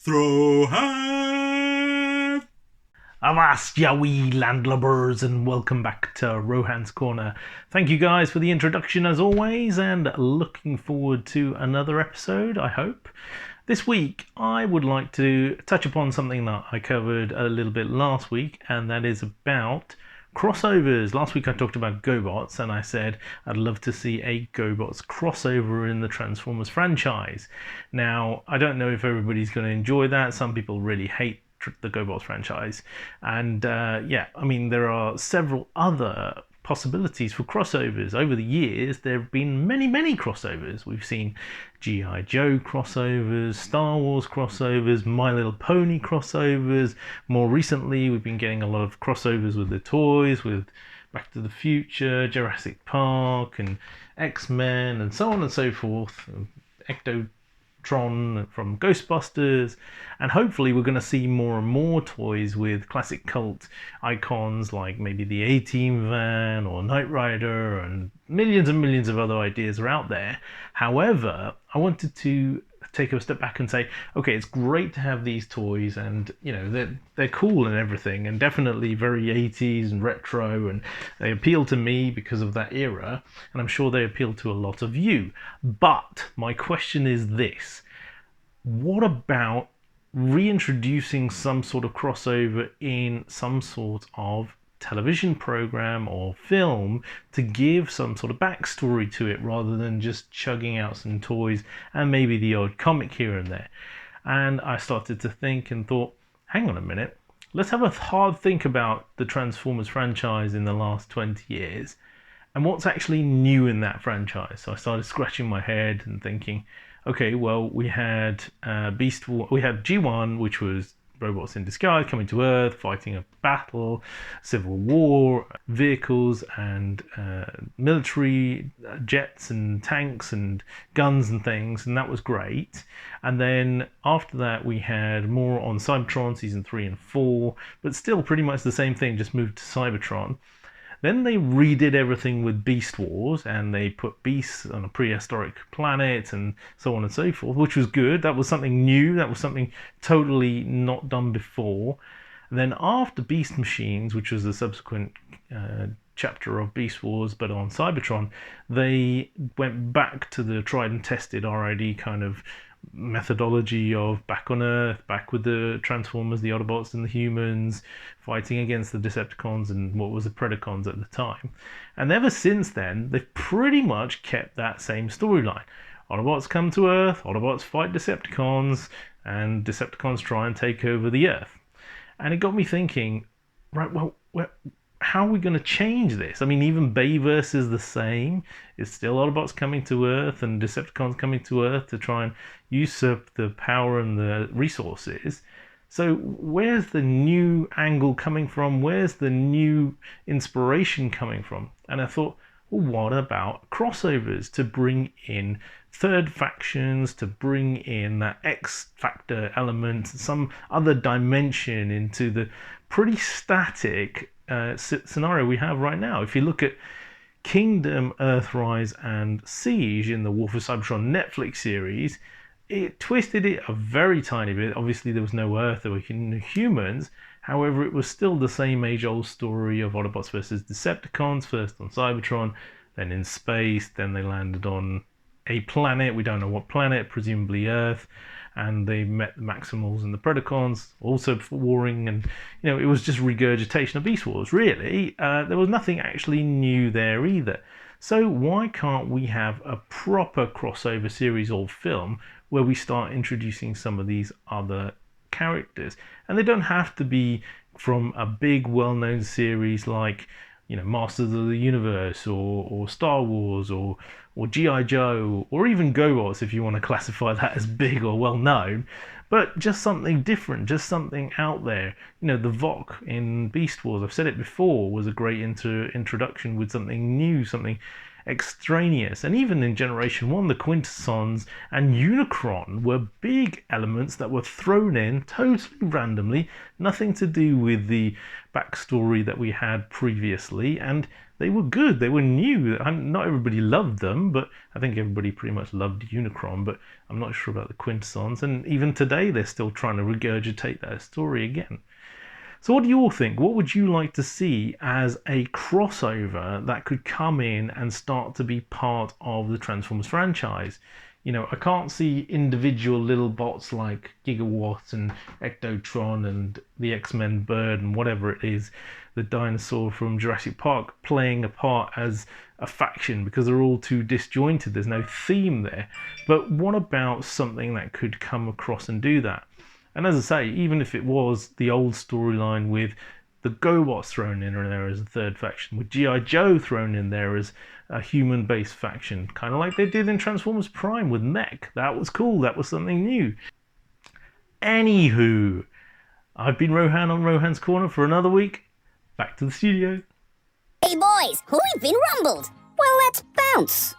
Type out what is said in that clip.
Throw hand! Avast, ya wee landlubbers, and welcome back to Rohan's Corner. Thank you guys for the introduction as always, and looking forward to another episode, I hope. This week, I would like to touch upon something that I covered a little bit last week, and that is about crossovers. Last week I talked about GoBots, and I said I'd love to see a GoBots crossover in the Transformers franchise. Now, I don't know if everybody's going to enjoy that. Some people really hate the GoBots franchise, and there are several other possibilities for crossovers. Over the years, there have been many crossovers. We've seen G.I. Joe crossovers, Star Wars crossovers, My Little Pony crossovers. More recently, we've been getting a lot of crossovers with the toys, with Back to the Future, Jurassic Park, and X-Men, and so on and so forth. Ectotron from Ghostbusters, and hopefully we're going to see more and more toys with classic cult icons like maybe the A-Team van or Knight Rider, and millions of other ideas are out there. However, I wanted to take a step back and say, okay, it's great to have these toys, and they're cool and everything, and definitely very 80s and retro, and they appeal to me because of that era, and I'm sure they appeal to a lot of you. But my question is this: what about reintroducing some sort of crossover in some sort of television program or film to give some sort of backstory to it, rather than just chugging out some toys and maybe the odd comic here and there? And I started to think and thought, hang on a minute, let's have a hard think about the Transformers franchise in the last 20 years and what's actually new in that franchise. So I started scratching my head and thinking, okay, well, we had we had G1, which was robots in disguise coming to Earth, fighting a battle, civil war, vehicles and military jets and tanks and guns and things, and that was great. And then after that, we had more on Cybertron season 3 and 4, but still pretty much the same thing, just moved to Cybertron. Then they redid everything with Beast Wars, and they put beasts on a prehistoric planet and so on and so forth, which was good. That was something new. That was something totally not done before. And then after Beast Machines, which was the subsequent chapter of Beast Wars, but on Cybertron, they went back to the tried and tested RID kind of methodology of back on Earth, back with the Transformers, the Autobots and the humans, fighting against the Decepticons and what was the Predacons at the time. And ever since then, they've pretty much kept that same storyline. Autobots come to Earth, Autobots fight Decepticons, and Decepticons try and take over the Earth. And it got me thinking, right, well, how are we going to change this? I mean, even Bayverse is the same. It's still Autobots coming to Earth and Decepticons coming to Earth to try and usurp the power and the resources. So where's the new angle coming from? Where's the new inspiration coming from? And I thought, well, what about crossovers to bring in third factions, to bring in that X Factor element, some other dimension into the pretty static scenario we have right now? If you look at Kingdom, Earthrise, and Siege in the War for Cybertron Netflix series, it twisted it a very tiny bit. Obviously, there was no Earth, there were humans. However, it was still the same age-old story of Autobots versus Decepticons, first on Cybertron, then in space, then they landed on a planet, we don't know what planet, presumably Earth, and they met the Maximals and the Predacons, also warring, and it was just regurgitation of Beast Wars, really. There was nothing actually new there either. So why can't we have a proper crossover series or film where we start introducing some of these other characters? And they don't have to be from a big well-known series like Masters of the Universe or Star Wars or G.I. Joe, or even GoBots if you want to classify that as big or well known, but just something different, just something out there. The Vok in Beast Wars, I've said it before, was a great introduction with something new, something extraneous. And even in Generation 1, the Quintessons and Unicron were big elements that were thrown in totally randomly, nothing to do with the backstory that we had previously, and they were good. They were new. Not everybody loved them, but I think everybody pretty much loved Unicron. But I'm not sure about the Quintessons. And even today, they're still trying to regurgitate that story again. So what do you all think? What would you like to see as a crossover that could come in and start to be part of the Transformers franchise? I can't see individual little bots like Gigawatt and Ectotron and the X-Men Bird and whatever it is, the dinosaur from Jurassic Park, playing a part as a faction because they're all too disjointed. There's no theme there. But what about something that could come across and do that? And as I say, even if it was the old storyline with the GoBots thrown in there as a third faction, with G.I. Joe thrown in there as a human-based faction, kind of like they did in Transformers Prime with Mech. That was cool. That was something new. Anywho, I've been Rohan on Rohan's Corner for another week. Back to the studio. Hey boys, we've been rumbled. Well, let's bounce.